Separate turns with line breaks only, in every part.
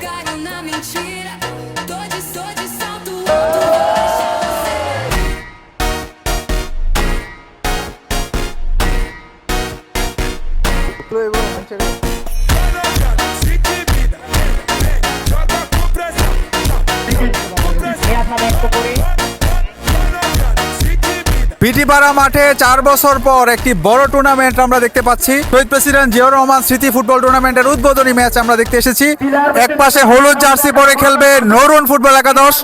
caiu na mentira. Tô de salto alto, vou deixar você.
পিটিপাড়া মাঠে 4 বছর পর একটি বড় টুর্নামেন্ট আমরা দেখতে পাচ্ছি। শহীদ প্রেসিডেন্ট জিয়াউর রহমান স্মৃতি ফুটবল টুর্নামেন্টের উদ্বোধনী ম্যাচ আমরা দেখতে এসেছি। এক পাশে হলুদ জার্সি পরে খেলবে নরুন ফুটবল একাদশ,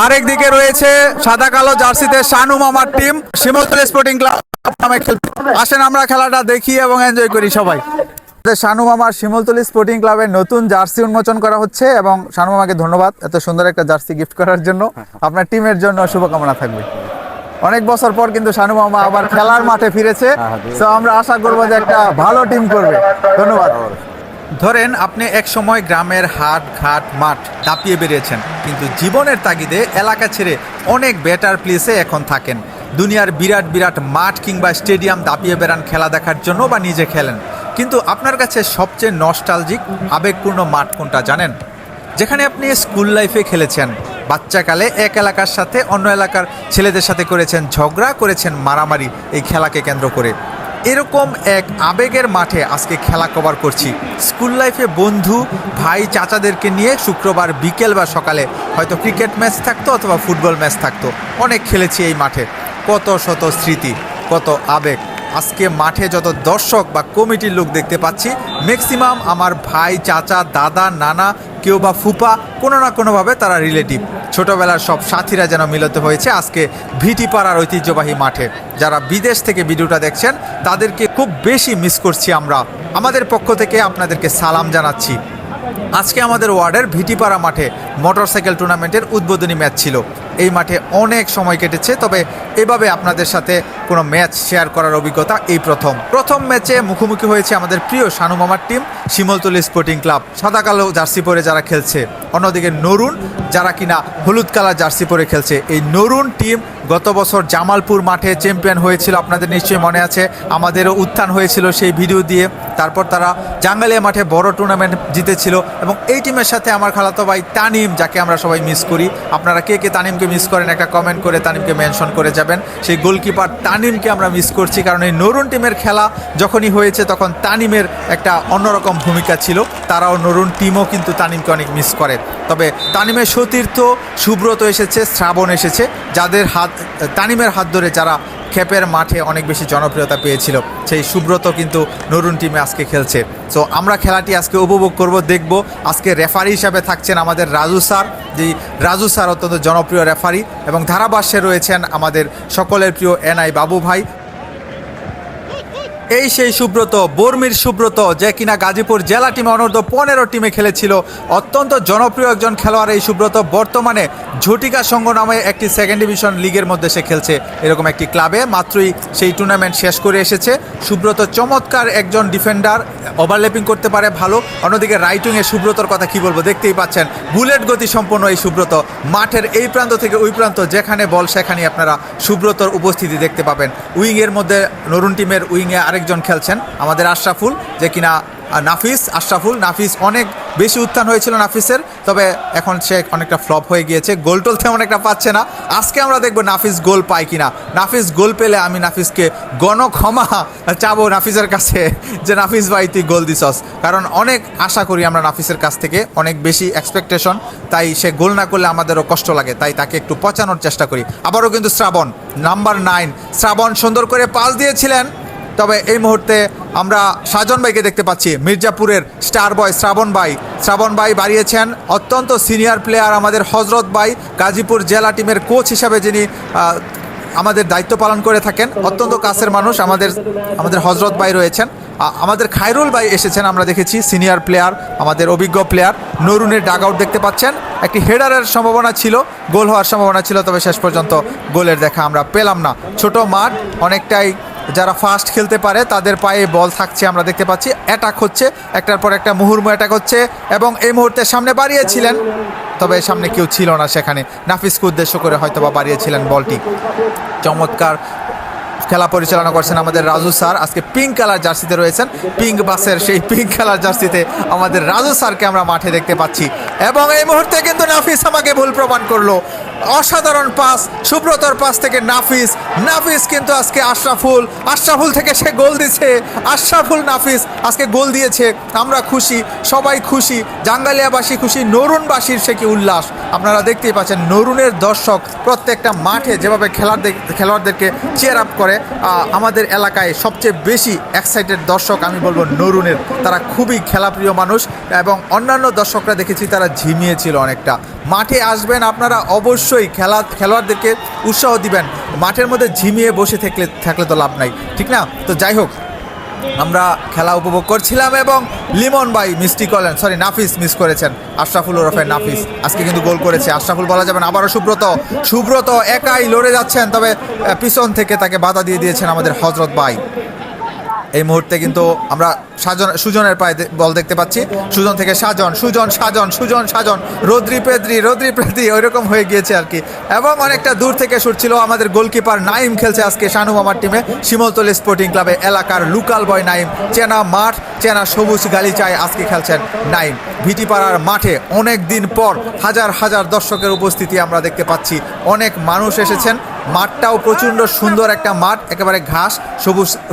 আরেক দিকে রয়েছে সাদা কালো জার্সিতে শানু মামার টিম শিমুলতলী স্পোর্টিং ক্লাব নামে খেলবে। আসেন আমরা খেলাটা দেখি এবং এনজয় করি সবাই। শানু মামার শিমুলতলী স্পোর্টিং ক্লাবের নতুন জার্সি উন্মোচন করা হচ্ছে এবং শানু মামাকে ধন্যবাদ এত সুন্দর একটা জার্সি গিফট করার জন্য। আপনার টিমের জন্য শুভকামনা থাকবে। অনেক বছর পর কিন্তু শানু মামা আবার খেলার মাঠে ফিরেছে, তো আমরা আশা করবো যে একটা ভালো টিম করবে। ধন্যবাদ। ধরেন আপনি এক সময় গ্রামের হাট ঘাট মাঠ দাপিয়ে বেরিয়েছেন, কিন্তু জীবনের তাগিদে এলাকা ছেড়ে অনেক বেটার প্লেসে এখন থাকেন। দুনিয়ার বিরাট বিরাট মাঠ কিংবা স্টেডিয়াম দাপিয়ে বেড়ান খেলা দেখার জন্য বা নিজে খেলেন, কিন্তু আপনার কাছে সবচেয়ে নস্টালজিক আবেগপূর্ণ মাঠ কোনটা জানেন? যেখানে আপনি স্কুল লাইফে খেলেছেন, বাচ্চাকালে এক এলাকার সাথে অন্য এলাকার ছেলেদের সাথে করেছেন ঝগড়া, করেছেন মারামারি এই খেলাকে কেন্দ্র করে। এরকম এক আবেগের মাঠে আজকে খেলা কভার করছি। স্কুল লাইফে বন্ধু ভাই চাচাদেরকে নিয়ে শুক্রবার বিকেল বা সকালে হয়তো ক্রিকেট ম্যাচ থাকতো অথবা ফুটবল ম্যাচ থাকতো, অনেক খেলেছি এই মাঠে। কত শত স্মৃতি, কত আবেগ। আজকে মাঠে যত দর্শক বা কমিটির লোক দেখতে পাচ্ছি, ম্যাক্সিমাম আমার ভাই চাচা দাদা নানা কেউ বা ফুপা, কোনো না কোনোভাবে তারা রিলেটিভ। ছোটবেলার সব সাথীরা যেন মিলিত হয়েছে আজকে ভিটিপাড়ার ঐতিহ্যবাহী মাঠে। যারা বিদেশ থেকে ভিডিওটা দেখছেন তাদেরকে খুব বেশি মিস করছি আমরা। আমাদের পক্ষ থেকে আপনাদেরকে সালাম জানাচ্ছি। আজকে আমাদের ওয়ার্ডের ভিটিপাড়া মাঠে মোটরসাইকেল টুর্নামেন্টের উদ্বোধনী ম্যাচ ছিল। এই মাঠে অনেক সময় কেটেছে, তবে এভাবে আপনাদের সাথে কোনো ম্যাচ শেয়ার করার অভিজ্ঞতা এই প্রথম ম্যাচে মুখোমুখি হয়েছে আমাদের প্রিয় শানু মামার টিম শিমুলতলী স্পোর্টিং ক্লাব, সাদা কালো জার্সি পরে যারা খেলছে। অন্যদিকে নরুন যারা কিনা হলুদ কালার জার্সি পরে খেলছে। এই নরুন টিম গত বছর জামালপুর মাঠে চ্যাম্পিয়ন হয়েছিল, আপনাদের নিশ্চয়ই মনে আছে, আমাদেরও উত্থান হয়েছিল সেই ভিডিও দিয়ে। তারপর তারা জাঙ্গালিয়া মাঠে বড় টুর্নামেন্ট জিতেছিল এবং এই টিমের সাথে আমার খালাতো ভাই তানিম, যাকে আমরা সবাই মিস করি। আপনারা কে কে তানিমকে মিস করেন একটা কমেন্ট করে তানিমকে মেনশন করে যাবেন। সেই গোলকিপার তানিমকে আমরা মিস করছি, কারণ এই নরুন টিমের খেলা যখনই হয়েছে তখন তানিমের একটা অন্যরকম ভূমিকা ছিল। তারাও নরুন টিমও কিন্তু তানিমকে অনেক মিস করে। তবে তানিমের সতীর্থ সুব্রত এসেছে, শ্রাবণ এসেছে, যাদের তানিমের হাত ধরে যারা খেপের মাঠে অনেক বেশি জনপ্রিয়তা পেয়েছিল, সেই সুব্রত কিন্তু নরুন টিমে আজকে খেলছে। সো আমরা খেলাটি আজকে উপভোগ করব, দেখব। আজকে রেফারি হিসাবে থাকছেন আমাদের রাজু স্যার, যেই রাজু স্যার অত্যন্ত জনপ্রিয় রেফারি, এবং ধারাভাষ্যে রয়েছেন আমাদের সকলের প্রিয় এনআই বাবু ভাই। এই সেই সুব্রত, বর্মির সুব্রত, যে কিনা গাজীপুর জেলা টিমে অনূর্ধ্ব 15 টিমে খেলেছিল। অত্যন্ত জনপ্রিয় একজন খেলোয়াড় এই সুব্রত। বর্তমানে ঝটিকা সংঘ নামে একটি সেকেন্ড ডিভিশন লিগের মধ্যে সে খেলছে, এরকম একটি ক্লাবে। মাত্রই সেই টুর্নামেন্ট শেষ করে এসেছে। সুব্রত চমৎকার একজন ডিফেন্ডার, ওভারল্যাপিং করতে পারে ভালো। অন্যদিকে রাইটিংয়ে সুব্রতর কথা কি বলবো, দেখতেই পাচ্ছেন বুলেট গতি সম্পন্ন এই সুব্রত। মাঠের এই প্রান্ত থেকে ওই প্রান্ত যেখানে বল সেখানেই আপনারা সুব্রতর উপস্থিতি দেখতে পাবেন। উইংয়ের মধ্যে নরুন টিমের উইংয়ে আরেকজন খেলছেন আমাদের আশরাফুল, যে কিনা নাফিস অনেক বেশি উত্থান হয়েছিল নাফিসের, তবে এখন সে অনেকটা ফ্লপ হয়ে গিয়েছে, গোল টোল তেমন একটা পাচ্ছে না। আজকে আমরা দেখবো নাফিস গোল পায় কিনা। নাফিস গোল পেলে আমি নাফিসকে ক্ষমা চাবো নাফিসের কাছে, যে নাফিস ভাই তুই গোল দিছস, কারণ অনেক আশা করি আমরা নাফিসের কাছ থেকে, অনেক বেশি এক্সপেকটেশন, তাই সে গোল না করলে আমাদেরও কষ্ট লাগে, তাই তাকে একটু পচানোর চেষ্টা করি। আবারও কিন্তু শ্রাবণ, নাম্বার 9 শ্রাবণ সুন্দর করে পাস দিয়েছিলেন, তবে এই মুহূর্তে আমরা সাজন ভাইকে দেখতে পাচ্ছি, মির্জাপুরের স্টার বয় শ্রাবণ ভাই বাড়িয়েছেন। অত্যন্ত সিনিয়র প্লেয়ার আমাদের হজরত ভাই, গাজীপুর জেলা টিমের কোচ হিসাবে যিনি আমাদের দায়িত্ব পালন করে থাকেন, অত্যন্ত কাছের মানুষ আমাদের হজরত ভাই রয়েছেন। আমাদের খায়রুল ভাই এসেছেন, আমরা দেখেছি সিনিয়র প্লেয়ার, আমাদের অভিজ্ঞ প্লেয়ার। নরুনের ডাগ আউট দেখতে পাচ্ছেন, একটি হেডারের সম্ভাবনা ছিল, গোল হওয়ার সম্ভাবনা ছিল, তবে শেষ পর্যন্ত গোলের দেখা আমরা পেলাম না। ছোট মাঠ, অনেকটাই যারা ফাস্ট খেলতে পারে তাদের পায়ে বল থাকছে, আমরা দেখতে পাচ্ছি। অ্যাটাক হচ্ছে, একটার পর একটা মুহুর্মুহু অ্যাটাক হচ্ছে, এবং এই মুহূর্তে সামনে বাড়িয়েছিলেন, তবে সামনে কেউ ছিল না, সেখানে নাফিসকে উদ্দেশ্য করে হয়তো বা বাড়িয়েছিলেন বলটি। চমৎকার খেলা পরিচালনা করছেন আমাদের রাজু স্যার। আজকে পিঙ্ক কালার জার্সিতে রয়েছেন, পিঙ্ক বাসের সেই পিঙ্ক কালার জার্সিতে আমাদের রাজু স্যারকে আমরা মাঠে দেখতে পাচ্ছি। এবং এই মুহূর্তে কিন্তু নাফিস আমাকে ভুল প্রমাণ করলো। অসাধারণ পাস, সুব্রতর পাস থেকে নাফিস। নাফিস কিন্তু আজকে আশরাফুল থেকে সে গোল দিচ্ছে। আশরাফুল নাফিস আজকে গোল দিয়েছে। আমরা খুশি, সবাই খুশি, জাঙ্গালিয়াবাসী খুশি, নরুনবাসীর সে কি উল্লাস আপনারা দেখতেই পাচ্ছেন। নরুনের দর্শক প্রত্যেকটা মাঠে যেভাবে খেলোয়াড়দেরকে চেয়ার আপ করে, আমাদের এলাকায় সবচেয়ে বেশি এক্সাইটেড দর্শক আমি বলবো নরুনের। তারা খুবই খেলাপ্রিয় মানুষ এবং অন্যান্য দর্শকরা দেখেছি তারা ঝিমিয়েছিল অনেকটা। মাঠে আসবেন আপনারা, অবশ্যই খেলোয়াড়দেরকে উৎসাহ দিবেন। মাঠের মধ্যে ঝিমিয়ে বসে থাকলে তো লাভ নাই, ঠিক না? তো যাই হোক, আমরা খেলা উপভোগ করছিলাম এবং লিমন ভাই নাফিস মিস করেছেন। আশরাফুল ওরফে নাফিস আজকে কিন্তু গোল করেছে। আশরাফুল বলা যাবে না, আবারও সুব্রত একাই লড়ে যাচ্ছেন, তবে পিছন থেকে তাকে বাধা দিয়ে দিয়েছেন আমাদের হজরত ভাই। এই মুহূর্তে কিন্তু আমরা সুজনের পায়ে বল দেখতে পাচ্ছি। সুজন থেকে সাজন, রদ্রি পেদ্রি ওইরকম হয়ে গিয়েছে আর কি। এবং অনেকটা দূর থেকে শুট ছিল। আমাদের গোলকিপার নাইম খেলছে আজকে শানু মামার টিমে, শিমলতলী স্পোর্টিং ক্লাবে। এলাকার লোকাল বয় নাইম, চেনা মাঠ, চেনা সবুজ গালিচায় আজকে খেলছেন নাইম। ভিটিপাড়ার মাঠে অনেক দিন পর হাজার দর্শকের উপস্থিতি আমরা দেখতে পাচ্ছি। অনেক মানুষ এসেছেন। মাঠটাও প্রচণ্ড সুন্দর একটা মাঠ, একেবারে ঘাস,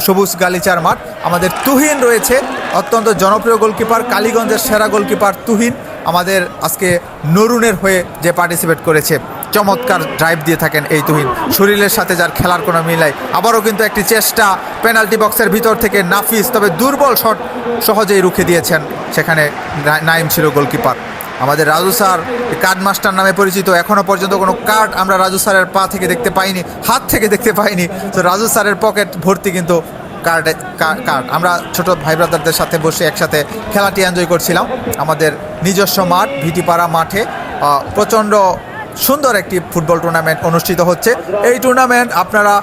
সবুজ গালিচার মাঠ। আমাদের তুহিন রয়েছে, অত্যন্ত জনপ্রিয় গোলকিপার, কালীগঞ্জের সেরা গোলকিপার তুহিন আমাদের আজকে নরুনের হয়ে যে পার্টিসিপেট করেছে। চমৎকার ড্রাইভ দিয়ে থাকেন এই তুহিন, শরীরের সাথে যার খেলার কোনো মিলাই। আবারও কিন্তু একটি চেষ্টা পেনাল্টি বক্সের ভিতর থেকে নাফিস, তবে দুর্বল শট সহজেই রুখে দিয়েছেন। সেখানে নাইম ছিল গোলকিপার। আমাদের রাজু স্যার কার্ড মাস্টার নামে পরিচিত। এখনও পর্যন্ত কোনো কার্ড আমরা রাজু স্যারের পা থেকে দেখতে পাইনি, হাত থেকে দেখতে পাইনি। তো রাজু স্যারের পকেট ভর্তি কিন্তু কার্ড। আমরা ছোট ভাই ব্রাদারদের সাথে বসে একসাথে খেলাটি এনজয় করছিলাম। আমাদের নিজস্ব মাঠ ভিটিপাড়া মাঠে প্রচণ্ড সুন্দর একটি ফুটবল টুর্নামেন্ট অনুষ্ঠিত হচ্ছে। এই টুর্নামেন্ট আপনারা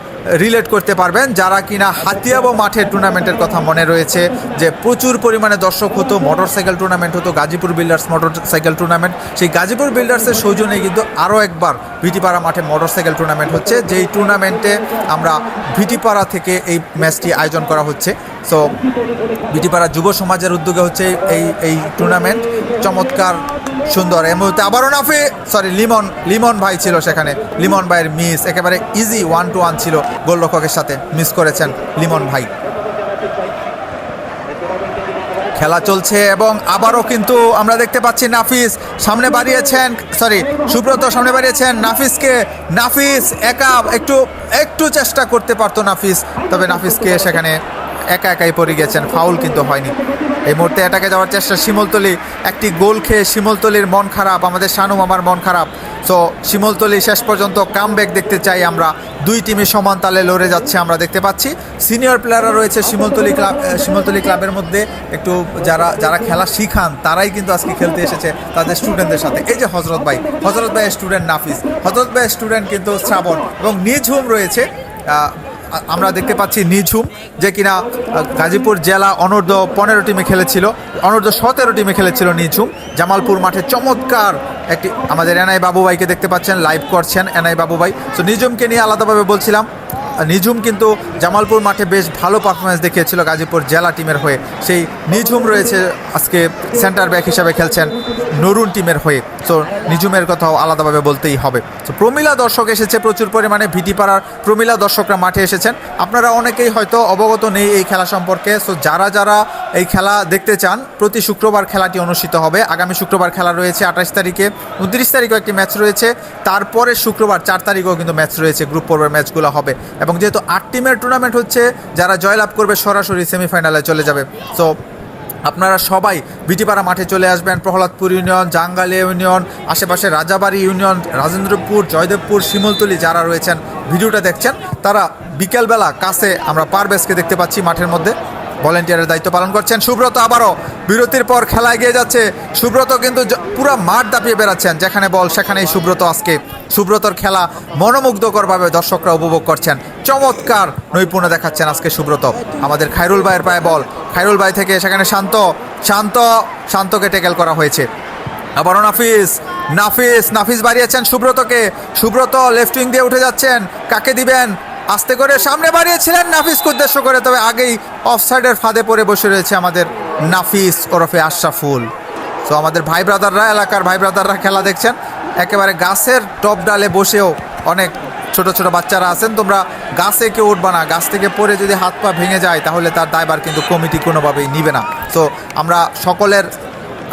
রিলেট করতে পারবেন যারা কিনা হাতিয়াবো মাঠের টুর্নামেন্টের কথা মনে রয়েছে, যে প্রচুর পরিমাণে দর্শক হতো, মোটরসাইকেল টুর্নামেন্ট হতো, গাজীপুর বিল্ডার্স মোটরসাইকেল টুর্নামেন্ট। সেই গাজীপুর বিল্ডার্সের সৌজন্যে কিন্তু আরও একবার ভিটিপাড়া মাঠে মোটরসাইকেল টুর্নামেন্ট হচ্ছে, যেই টুর্নামেন্টে আমরা ভিটিপাড়া থেকে এই ম্যাচটি আয়োজন করা হচ্ছে। সো ভিটিপাড়া যুব সমাজের উদ্যোগে হচ্ছে এই টুর্নামেন্ট। চমৎকার সুন্দর। এই মুহূর্তে আবারও লিমন ভাই ছিল সেখানে। লিমন ভাইয়ের মিস, একেবারে ইজি 1-1 ছিল গোলরক্ষকের সাথে, মিস করেছেন লিমন ভাই। খেলা চলছে এবং আবারও কিন্তু আমরা দেখতে পাচ্ছি সুব্রত সামনে বাড়িয়েছেন নাফিস একা একটু চেষ্টা করতে পারতো নাফিস, তবে নাফিসকে সেখানে একাই পড়ে গেছেন, ফাউল কিন্তু হয়নি। এই মুহূর্তে এটাকে যাওয়ার চেষ্টা, শিমলতলী একটি গোল খেয়ে শিমলতলীর মন খারাপ, আমাদের শানু মামার মন খারাপ। সো শিমলতলী শেষ পর্যন্ত কামব্যাক দেখতে চাই আমরা। দুই টিমই সমান তালে লড়ে যাচ্ছে আমরা দেখতে পাচ্ছি। সিনিয়র প্লেয়াররা রয়েছে শিমলতলী ক্লাবের মধ্যে, একটু যারা খেলা শিখান তারাই কিন্তু আজকে খেলতে এসেছে তাদের স্টুডেন্টদের সাথে। এই যে হজরত ভাইয়ের স্টুডেন্ট নাফিস, হজরত ভাইয়ের স্টুডেন্ট কিন্তু শ্রাবণ এবং নিঝুম রয়েছে। আমরা দেখতে পাচ্ছি নিঝুম, যে কিনা গাজীপুর জেলা অনূর্ধ্ব 15 টিমে খেলেছিল, অনূর্ধ্ব 17 টিমে খেলেছিল নিঝুম। জামালপুর মাঠে চমৎকার একটি আমাদের এনআই বাবু ভাইকে দেখতে পাচ্ছেন, লাইভ করছেন এনআই বাবু ভাই। তো নিঝুমকে নিয়ে আলাদাভাবে বলছিলাম, নিঝুম কিন্তু জামালপুর মাঠে বেশ ভালো পারফরমেন্স দেখিয়েছিল গাজীপুর জেলা টিমের হয়ে। সেই নিঝুম রয়েছে আজকে সেন্টার ব্যাক হিসাবে খেলছেন নরুন টিমের হয়ে। তো নিঝুমের কথাও আলাদাভাবে বলতেই হবে। তো প্রমিলা দর্শক এসেছে প্রচুর পরিমাণে, ভিটিপাড়ার প্রমিলা দর্শকরা মাঠে এসেছেন। আপনারা অনেকেই হয়তো অবগত নেই এই খেলা সম্পর্কে। সো যারা এই খেলা দেখতে চান, প্রতি শুক্রবার খেলাটি অনুষ্ঠিত হবে। আগামী শুক্রবার খেলা রয়েছে 28 তারিখে, 29 তারিখেও একটি ম্যাচ রয়েছে, তারপরে শুক্রবার 4 তারিখেও কিন্তু ম্যাচ রয়েছে, গ্রুপ পর্বের ম্যাচগুলো হবে। এবং যেহেতু 8 টিমের টুর্নামেন্ট হচ্ছে, যারা জয়লাভ করবে সরাসরি সেমিফাইনালে চলে যাবে। সো আপনারা সবাই ভিটিপাড়া মাঠে চলে আসবেন। প্রহ্লাদপুর ইউনিয়ন, জাঙ্গালিয়া ইউনিয়ন, আশেপাশে রাজাবাড়ি ইউনিয়ন, রাজেন্দ্রপুর, জয়দেবপুর, শিমলতলী যারা রয়েছেন ভিডিওটা দেখছেন, তারা বিকেলবেলা কাছে আমরা পারভেজকে দেখতে পাচ্ছি মাঠের মধ্যে ভলেন্টিয়ারের দায়িত্ব পালন করছেন। সুব্রত আবারও বিরতির পর খেলা এগিয়ে যাচ্ছে। সুব্রত কিন্তু পুরো মাঠ দাপিয়ে বেড়াচ্ছেন, যেখানে বল সেখানেই সুব্রত। আজকে সুব্রতর খেলা মনোমুগ্ধকরভাবে দর্শকরা উপভোগ করছেন। চমৎকার নৈপুণ্য দেখাচ্ছেন আজকে সুব্রত। আমাদের খায়রুল ভাইয়ের পায়ে বল, খায়রুল ভাই থেকে সেখানে শান্তকে ট্যাকেল করা হয়েছে। আবারও নাফিস বাড়িয়েছেন সুব্রতকে। সুব্রত লেফট উইং দিয়ে উঠে যাচ্ছেন, কাকে দিবেন? আস্তে করে সামনে বাড়িয়েছিলেন নাফিসকে উদ্দেশ্য করে, তবে আগেই অফসাইডের ফাঁদে পড়ে বসে রয়েছে আমাদের নাফিস ওরফে আশরাফুল। তো আমাদের ভাই ব্রাদাররা, এলাকার ভাই ব্রাদাররা খেলা দেখছেন, একেবারে গাছের টপ ডালে বসেও অনেক ছোট ছোট বাচ্চারা আছেন। তোমরা গাছে কেউ উঠবা না, গাছ থেকে পড়ে যদি হাত পা ভেঙে যায় তাহলে তার দায়ভার কিন্তু কমিটি কোনোভাবেই নিবে না। তো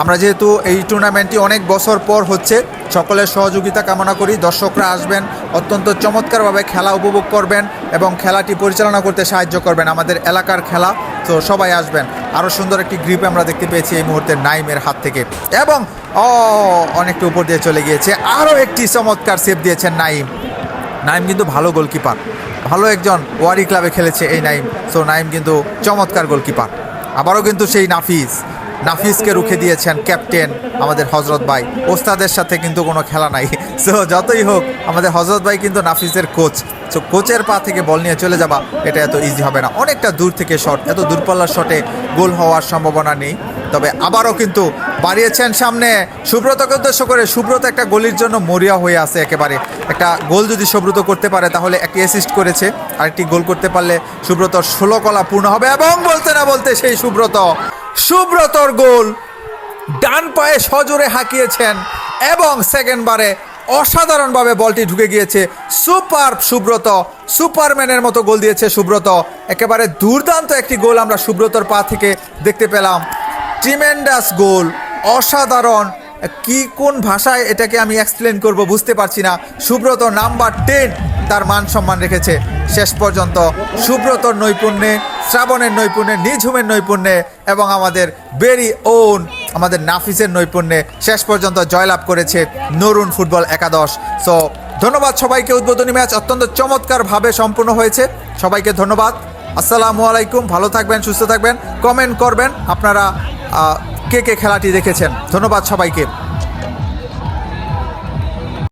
আমরা যেহেতু এই টুর্নামেন্টটি অনেক বছর পর হচ্ছে, সকলের সহযোগিতা কামনা করি। দর্শকরা আসবেন, অত্যন্ত চমৎকারভাবে খেলা উপভোগ করবেন এবং খেলাটি পরিচালনা করতে সাহায্য করবেন। আমাদের এলাকার খেলা, তো সবাই আসবেন। আরও সুন্দর একটি গ্রিপ আমরা দেখতে পেয়েছি এই মুহূর্তে নাইমের হাত থেকে, এবং অনেকটা উপর দিয়ে চলে গিয়েছে। আরও একটি চমৎকার সেভ দিয়েছেন নাইম। নাইম কিন্তু ভালো গোলকিপার, ভালো একজন ওয়ারি ক্লাবে খেলেছে এই নাইম। সো নাইম কিন্তু চমৎকার গোলকিপার। আবারও কিন্তু সেই নাফিসকে রুখে দিয়েছেন ক্যাপ্টেন আমাদের হজরত ভাই। ওস্তাদের সাথে কিন্তু কোনো খেলা নাই। সো যতই হোক আমাদের হজরত ভাই কিন্তু নাফিসের কোচ। সো কোচের পা থেকে বল নিয়ে চলে যাবা এটা এত ইজি হবে না। অনেকটা দূর থেকে শট, এত দূরপাল্লার শটে গোল হওয়ার সম্ভাবনা নেই। তবে আবারও কিন্তু বাড়িয়েছেন সামনে সুব্রতকে উদ্দেশ্য করে। সুব্রত একটা গোলের জন্য মরিয়া হয়ে আছে একেবারে। একটা গোল যদি সুব্রত করতে পারে তাহলে একটি অ্যাসিস্ট করেছে, আরেকটি গোল করতে পারলে সুব্রতর 16 কলা পূর্ণ হবে। এবং বলতে না বলতে সেই সুব্রতর গোল, ডান পায়ে সজোরে হাঁকিয়েছেন এবং সেকেন্ডবারে অসাধারণভাবে বলটি ঢুকে গিয়েছে। সুপার সুব্রত, সুপারম্যানের মতো গোল দিয়েছে সুব্রত। একেবারে দুর্দান্ত একটি গোল আমরা সুব্রতর পা থেকে দেখতে পেলাম। ট্রিমেন্ডাস গোল, অসাধারণ। কোন ভাষায় এটাকে আমি এক্সপ্লেন করব বুঝতে পারছি না। সুব্রত নাম্বার 10 তার মান সম্মান রেখেছে শেষ পর্যন্ত। সুব্রতর নৈপুণ্যে, শ্রাবণের নৈপুণ্যে, নিঝুমের নৈপুণ্যে এবং আমাদের বেরি ওন আমাদের নাফিসের নৈপুণ্যে শেষ পর্যন্ত জয়লাভ করেছে নরুন ফুটবল একাদশ। সো ধন্যবাদ সবাইকে। উদ্বোধনী ম্যাচ অত্যন্ত চমৎকারভাবে সম্পূর্ণ হয়েছে। সবাইকে ধন্যবাদ। আসসালামু আলাইকুম। ভালো থাকবেন, সুস্থ থাকবেন। কমেন্ট করবেন আপনারা কে কে খেলাটি দেখেছেন। ধন্যবাদ সবাইকে।